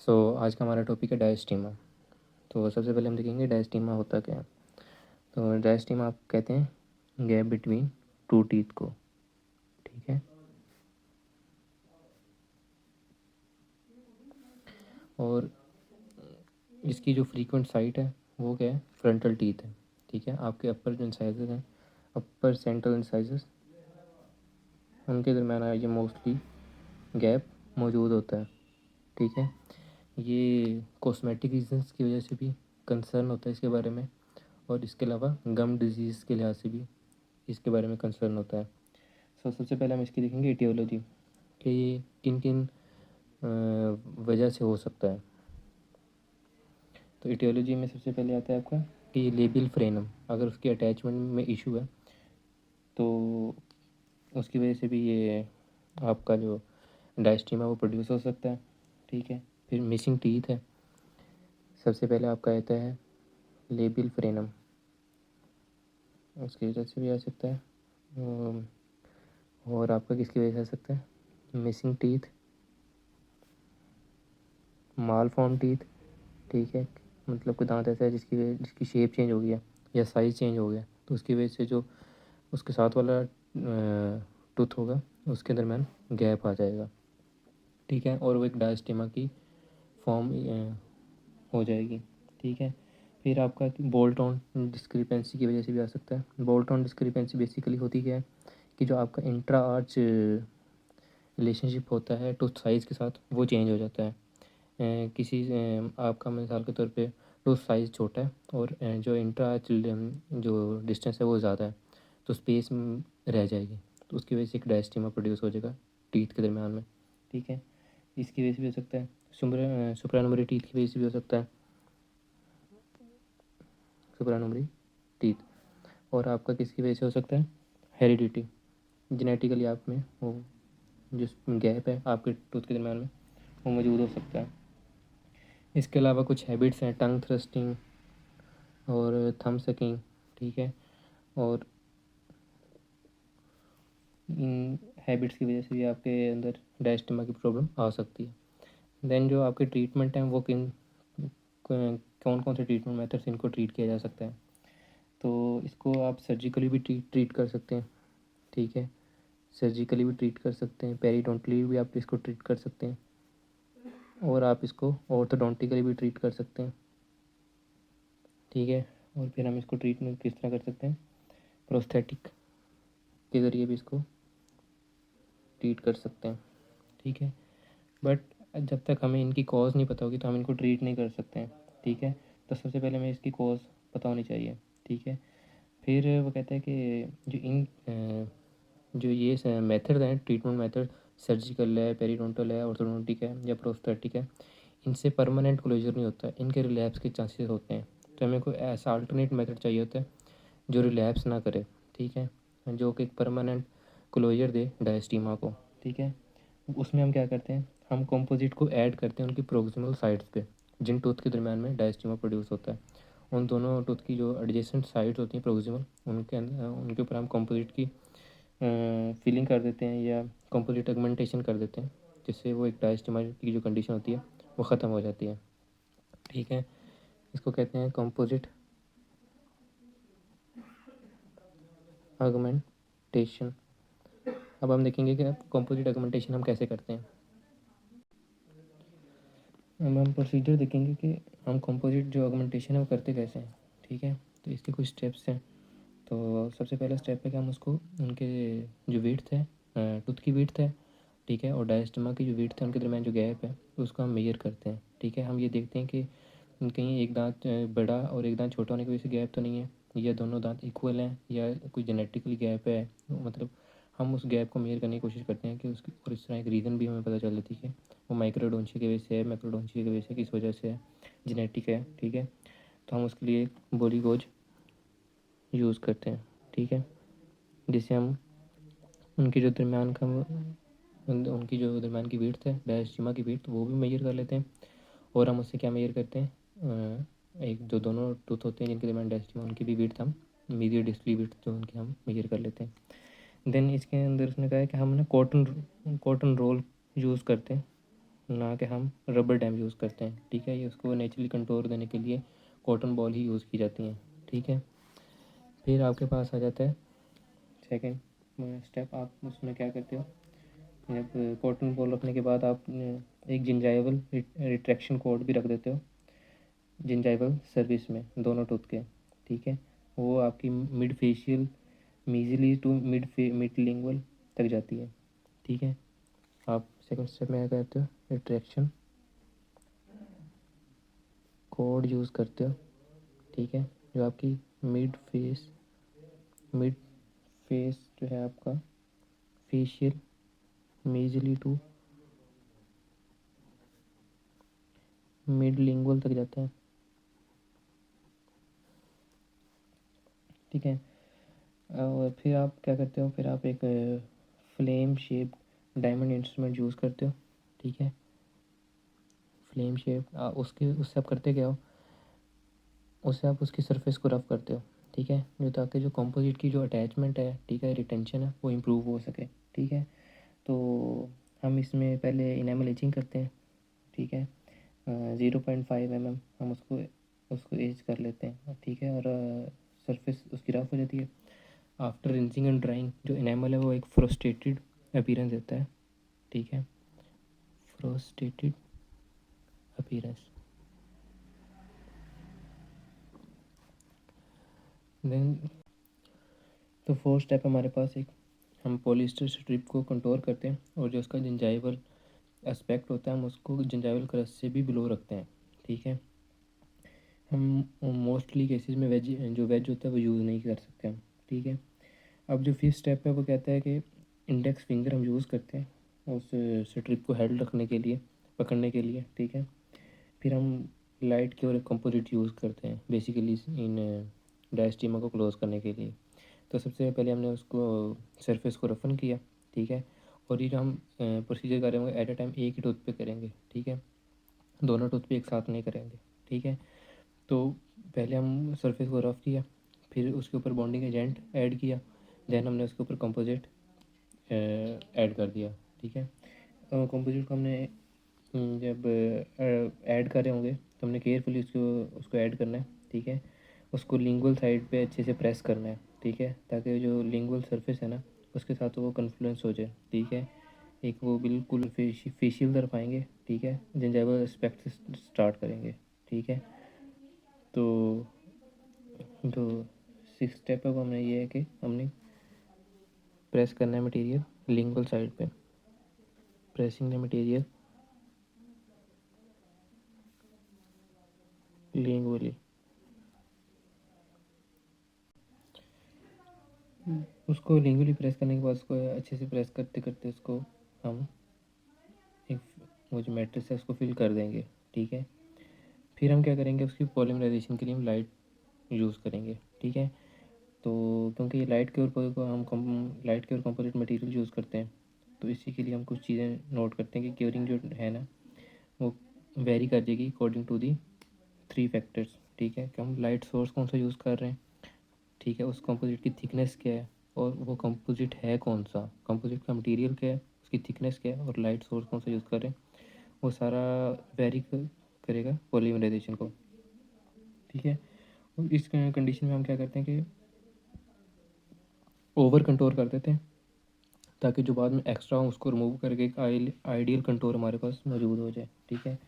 आज का हमारा टॉपिक है डायस्टीमा। तो सबसे पहले हम देखेंगे डायस्टीमा होता क्या है। तो डायस्टीमा आप कहते हैं गैप बिटवीन टू टीथ को, ठीक है। और इसकी जो फ्रीक्वेंट साइट है वो क्या है, फ्रंटल टीथ है, ठीक है। आपके अपर जो इंसाइजेस हैं, अपर सेंट्रल इंसाइजेस, उनके दरम्यान ये मोस्टली गैप मौजूद होता है, ठीक है। ये कॉस्मेटिक रीजंस की वजह से भी कंसर्न होता है इसके बारे में, और इसके अलावा गम डिजीज़ के लिहाज से भी इसके बारे में कंसर्न होता है। सबसे पहले हम इसकी देखेंगे एटियोलॉजी कि ये किन किन वजह से हो सकता है। तो एटियोलॉजी में सबसे पहले आता है आपका कि लेबियल फ्रेनम, अगर उसकी अटैचमेंट में इशू है तो उसकी वजह से भी ये आपका जो डायस्टीमा वो प्रोड्यूस हो सकता है, ठीक है। फिर मिसिंग टीथ है, सबसे पहले आपका आता है लेबियल फ्रेनम, उसकी वजह से भी आ सकता है। और आपका किसकी वजह से आ सकता है, मिसिंग टीथ, माल फॉर्म टीथ, ठीक है। मतलब कोई दांत ऐसा है जिसकी शेप चेंज हो गया या साइज़ चेंज हो गया, तो उसकी वजह से जो उसके साथ वाला टूथ होगा उसके दरमियान गैप आ जाएगा, ठीक है। और वो एक डायस्टीमा की फॉर्म हो जाएगी, ठीक है। फिर आपका बोल्ट ऑन डिस्क्रिपेंसी की वजह से भी आ सकता है। बोल्ट ऑन डिस्क्रिपेंसी बेसिकली होती क्या है कि जो आपका इंट्रा आर्च रिलेशनशिप होता है टूथ साइज़ के साथ वो चेंज हो जाता है। किसी आपका मिसाल के तौर पे टूथ साइज़ छोटा है और जो इंट्रा जो डिस्टेंस है वो ज़्यादा है, तो स्पेस रह जाएगी, तो उसकी वजह से एक डायस्टीमा प्रोड्यूस हो जाएगा टीथ के दरमियान में, ठीक है। इसकी वजह से भी हो सकता है सुपरानुमरी टीथ की वजह से भी हो सकता है, सुपरानुमरी टीथ। और आपका किसकी वजह से हो सकता है, हेरिडिटी, जेनेटिकली आप में वो जो गैप है आपके टूथ के दरमियान में वो मौजूद हो सकता है। इसके अलावा कुछ हैबिट्स हैं, टंग थ्रस्टिंग और थंब सकिंग, ठीक है। और इन हैबिट्स की वजह से भी आपके अंदर डायस्टीमा की प्रॉब्लम आ सकती है। देन जो आपके ट्रीटमेंट हैं वो कौन कौन से ट्रीटमेंट मेथड्स इनको ट्रीट किया जा सकता है। तो इसको आप सर्जिकली भी ट्रीट कर सकते हैं, ठीक है। सर्जिकली भी ट्रीट कर सकते हैं, पेरिडोंटली भी आप इसको ट्रीट कर सकते हैं, और आप इसको ऑर्थोडोंटिकली भी ट्रीट कर सकते हैं, ठीक है। और फिर हम इसको ट्रीटमेंट किस तरह कर सकते हैं, प्रोस्थेटिक के ज़रिए भी इसको ट्रीट कर सकते हैं, ठीक है। बट जब तक हमें इनकी कॉज नहीं पता होगी तो हम इनको ट्रीट नहीं कर सकते हैं, ठीक है। तो सबसे पहले हमें इसकी कॉज पता होनी चाहिए, ठीक है। फिर वो कहता है कि जो ये मेथड हैं, ट्रीटमेंट मेथड, सर्जिकल है, पेरिडोंटल है, ऑर्थोडोंटिक है या प्रोस्थेटिक है, इनसे परमानेंट क्लोजर नहीं होता है, इनके रिलैप्स के चांसेस होते हैं। तो हमें कोई ऐसा अल्टरनेट मेथड चाहिए होता है जो रिलैप्स ना करे, ठीक है, जो कि एक परमानेंट क्लोजर दे डायस्टीमा को, ठीक है। उसमें हम क्या करते हैं, हम कंपोजिट को ऐड करते हैं उनकी प्रोक्सिमल साइड्स पे, जिन टूथ के दरमियान में डायस्टीमा प्रोड्यूस होता है। उन दोनों टूथ की जो एडजेसेंट साइड्स होती हैं प्रोक्सिमल, उनके अंदर उनके ऊपर हम कंपोजिट की फिलिंग कर देते हैं या कंपोजिट एगमेंटेशन कर देते हैं, जिससे वो एक डायस्टीमा की जो कंडीशन होती है वो ख़त्म हो जाती है, ठीक है। इसको कहते हैं कंपोजिट एगमेंटेशन। अब हम देखेंगे कि कंपोजिट एगमेंटेशन हम कैसे करते हैं। अब हम प्रोसीजर देखेंगे कि हम कंपोजिट जो एगमेंटेशन है वो करते कैसे हैं, ठीक है। तो इसके कुछ स्टेप्स हैं। तो सबसे पहला स्टेप है कि हम उसको उनके जो विड्थ है, टूथ की विड्थ है, ठीक है, और डायस्टमा की जो विड्थ है उनके दरमियान जो गैप है उसको हम मेजर करते हैं, ठीक है। हम ये देखते हैं कि कहीं एक दांत बड़ा और एक दांत छोटा होने की वजह से गैप तो नहीं है, या दोनों दांत इक्वल हैं, या कोई जेनेटिकली गैप है, मतलब हम उस गैप को मेजर करने की कोशिश करते हैं कि उसकी, और इस तरह एक रीज़न भी हमें पता चल जाती है वो माइक्रोडोंशिया की वजह से है, मैक्रोडोंशिया की वजह से, किस वजह से है, जेनेटिक है, ठीक है। तो हम उसके लिए बोली गोज यूज़ करते हैं, ठीक है, जिससे हम उनकी जो दरमियान का उनकी जो दरमियान की विड्थ है, डायस्टीमा की विड्थ, वो भी मेजर कर लेते हैं। और हम उससे क्या मेजर करते हैं, एक जो दोनों टूथ होते हैं जिनके दरमियान डायस्टीमा, उनकी भी विड्थ हम मीडियल डिस्टली विड्थ जो उनकी हम मेजर कर लेते हैं। देन इसके अंदर उसने कहा है कि हम ना कॉटन रोल यूज़ करते हैं ना कि हम रबर डैम यूज़ करते हैं, ठीक है। ये उसको नेचुरली कंटूर देने के लिए कॉटन बॉल ही यूज़ की जाती हैं, ठीक है। फिर आपके पास आ जाता है सेकंड स्टेप। आप उसमें क्या करते हो, जब कॉटन बॉल रखने के बाद आप एक जिंजाइवल रिट्रैक्शन कॉर्ड भी रख देते हो जिंजाइवल सर्विस में दोनों टूथ के, ठीक है। वो आपकी mid facial mesially to mid lingual तक जाती है, ठीक है। आप सेकंड स्टेप में क्या करते हो, रिट्रैक्शन कॉर्ड यूज़ करते हो, ठीक है। जो आपकी मिड फेस जो है आपका facial mesially to mid lingual तक जाता है, ठीक है। और फिर आप क्या करते हो, फिर आप एक flame shape diamond instrument use करते हो, ठीक है। फ्लेम शेप उससे आप करते क्या हो, उससे आप उसकी सरफेस को रफ करते हो, ठीक है, जो ताकि जो कंपोजिट की जो अटैचमेंट है, ठीक है, रिटेंशन है, वो इम्प्रूव हो सके, ठीक है। तो हम इसमें पहले इनेमल एचिंग करते हैं, ठीक है। 0.5 mm हम उसको उसको एज कर लेते हैं, ठीक है। और सरफेस उसकी रफ हो जाती है। आफ्टर रिंसिंग एंड ड्राइंग जो इनेमल है वो एक फ्रोस्टेटेड अपीयरेंस देता है, ठीक है, फ्रोस्टेटेड अपीयरेंस। देन तो फोर्थ स्टेप हमारे पास एक, हम पॉलिस्टर स्ट्रिप को कंटूर करते हैं और जो उसका जिंजाइवल एस्पेक्ट होता है हम उसको जिंजाइवल क्रस्ट से भी बिलो रखते हैं, ठीक है। हम मोस्टली केसेस में वेज होता है वो यूज़ नहीं कर सकते हम, ठीक है। अब जो फिफ्थ स्टेप है वो कहता है कि इंडेक्स फिंगर हम यूज़ करते हैं उस स्ट्रिप को हेल्ड रखने के लिए, पकड़ने के लिए, ठीक है। फिर हम लाइट की और एक कंपोजिट यूज़ करते हैं बेसिकली इन डायस्टीमा को क्लोज करने के लिए। तो सबसे पहले हमने उसको सरफेस को रफन किया, ठीक है। और ये जो हम प्रोसीजर कर रहे होंगे एट अ टाइम एक ही टूथ पे करेंगे, ठीक है, दोनों टूथ पे एक साथ नहीं करेंगे, ठीक है। तो पहले हम सरफेस को रफ किया, फिर उसके ऊपर बॉन्डिंग एजेंट ऐड किया, देन हमने उसके ऊपर कंपोजिट ऐड कर दिया, ठीक है। कंपोजिट को हमने जब ऐड कर रहे होंगे तो हमने केयरफुली उसको उसको ऐड करना है, ठीक है। उसको लिंगुअल साइड पे अच्छे से प्रेस करना है, ठीक है, ताकि जो लिंगुअल सरफेस है ना उसके साथ वो कन्फ्लुएंस हो जाए, ठीक है। एक वो बिल्कुल फेशियल तरफ आएंगे, ठीक है, जिंजाइवल एस्पेक्ट से स्टार्ट करेंगे, ठीक है। तो जो सिक्स स्टेप है वो हमने ये है कि हमने प्रेस करना है मटेरियल लिंगुअल साइड पे, प्रेसिंग द मटेरियल लिंगुअली। उसको लिंगुअली प्रेस करने के बाद उसको अच्छे से प्रेस करते करते उसको हम एक वो जो मैट्रिक्स है उसको फिल कर देंगे, ठीक है। फिर हम क्या करेंगे, उसकी पॉलीमराइजेशन के लिए हम लाइट यूज़ करेंगे, ठीक है। तो क्योंकि ये लाइट के ऊपर को हम लाइट के और कंपोजिट मटेरियल यूज़ करते हैं, तो इसी के लिए हम कुछ चीज़ें नोट करते हैं कि क्योरिंग जो है ना वो वेरी कर जाएगी अकॉर्डिंग टू दी 3 फैक्टर्स, ठीक है, कि हम लाइट सोर्स कौन सा यूज़ कर रहे हैं, ठीक है, उस कंपोजिट की थिकनेस क्या है, और वो कंपोजिट है कौन सा, कंपोजिट का मटेरियल क्या है, उसकी थिकनेस क्या है, और लाइट सोर्स कौन सा यूज़ कर रहे हैं, वो सारा वेरी करेगा पॉलीमराइजेशन को, ठीक है। और इस कंडीशन में हम क्या करते हैं कि ओवर कंटोर कर देते हैं ताकि जो बाद में एक्स्ट्रा हो उसको रिमूव करके एक आइडियल कंटोर हमारे पास मौजूद हो जाए, ठीक है।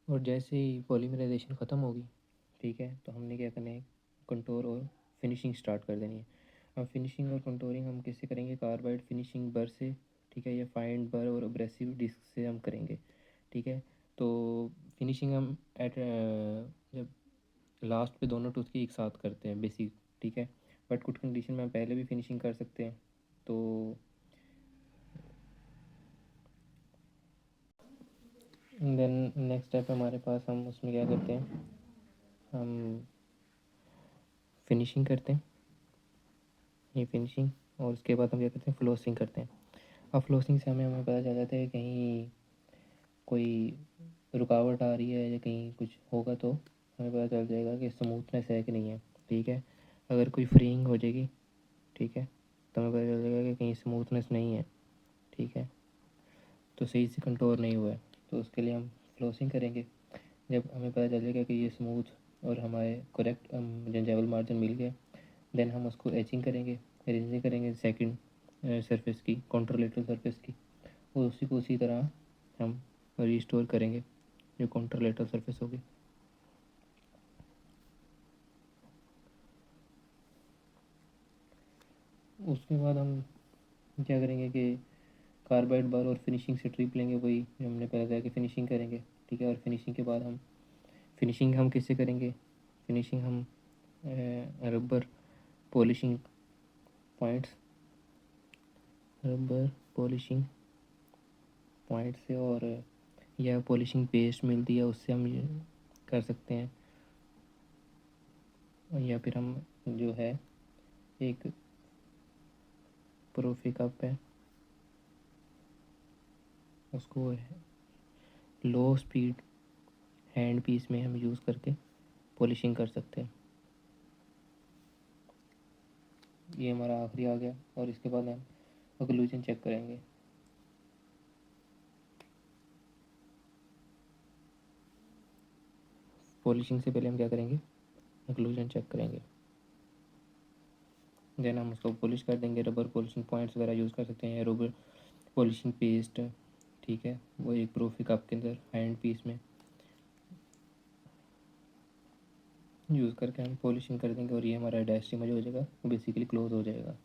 और जैसे ही पॉलीमराइजेशन ख़त्म होगी, ठीक है, तो हमने क्या करना है, कंटोर और फिनिशिंग स्टार्ट कर देनी है। अब फिनिशिंग और कंटोरिंग हम किससे करेंगे, कार्बाइड फिनिशिंग बर से, ठीक है, या फाइन बर और अब्रेसिव डिस्क से हम करेंगे, ठीक है। तो फिनिशिंग हम एट जब लास्ट पे दोनों टूथ की एक साथ करते हैं बेसिक, ठीक है, बट कुछ कंडीशन में हम पहले भी फिनिशिंग कर सकते हैं। तो देन नेक्स्ट स्टेप हमारे पास, हम उसमें क्या करते हैं, हम फिनिशिंग करते हैं, ये फिनिशिंग, और उसके बाद हम क्या करते हैं, फ्लोसिंग करते हैं। अब फ्लोसिंग से हमें हमें पता चल जाता है कि कहीं कोई रुकावट आ रही है या कहीं कुछ होगा तो हमें पता चल जाएगा कि स्मूथनेस है कि नहीं है, ठीक है। अगर कोई फ्रीइंग हो जाएगी, ठीक है, तो हमें पता चल जाएगा कि कहीं स्मूथनेस नहीं है, ठीक है। तो सही से कंटूर नहीं हुआ है, तो उसके लिए हम फ्लोसिंग करेंगे। जब हमें पता चल जाएगा कि ये स्मूथ और हमारे करेक्ट जिंजाइवल मार्जिन मिल गया, देन हम उसको एचिंग करेंगे, इरेजिंग करेंगे सेकंड सरफेस की, कॉन्ट्रोलेटरल सरफेस की, और उसी को उसी तरह हम रिस्टोर करेंगे जो कॉन्ट्रोलेटरल सरफेस होगी। उसके बाद हम क्या करेंगे कि कार्बाइड बार और फिनिशिंग से ट्रिप लेंगे, वही जो हमने पहले कहा कि फिनिशिंग करेंगे, ठीक है। और फिनिशिंग के बाद हम किससे करेंगे? फिनिशिंग हम rubber polishing points, rubber polishing point से, और या पॉलिशिंग पेस्ट मिलती है उससे हम ये कर सकते हैं, या फिर हम जो है एक प्रोफी कप है उसको लो स्पीड हैंड पीस में हम यूज़ करके पॉलिशिंग कर सकते हैं। ये हमारा आखिरी आ गया, और इसके बाद हम ओक्लूजन चेक करेंगे। पॉलिशिंग से पहले हम क्या करेंगे? ओक्लूजन चेक करेंगे, देन हम उसको पॉलिश कर देंगे। रबर पॉलिशिंग पॉइंट्स वगैरह यूज़ कर सकते हैं, रबर पॉलिशिंग पेस्ट, ठीक है, वो एक प्रोफी कप के अंदर हैंड पीस में यूज़ करके हम पॉलिशिंग कर देंगे, और ये हमारा डायस्ट्रीमा जो हो जाएगा वो बेसिकली क्लोज हो जाएगा।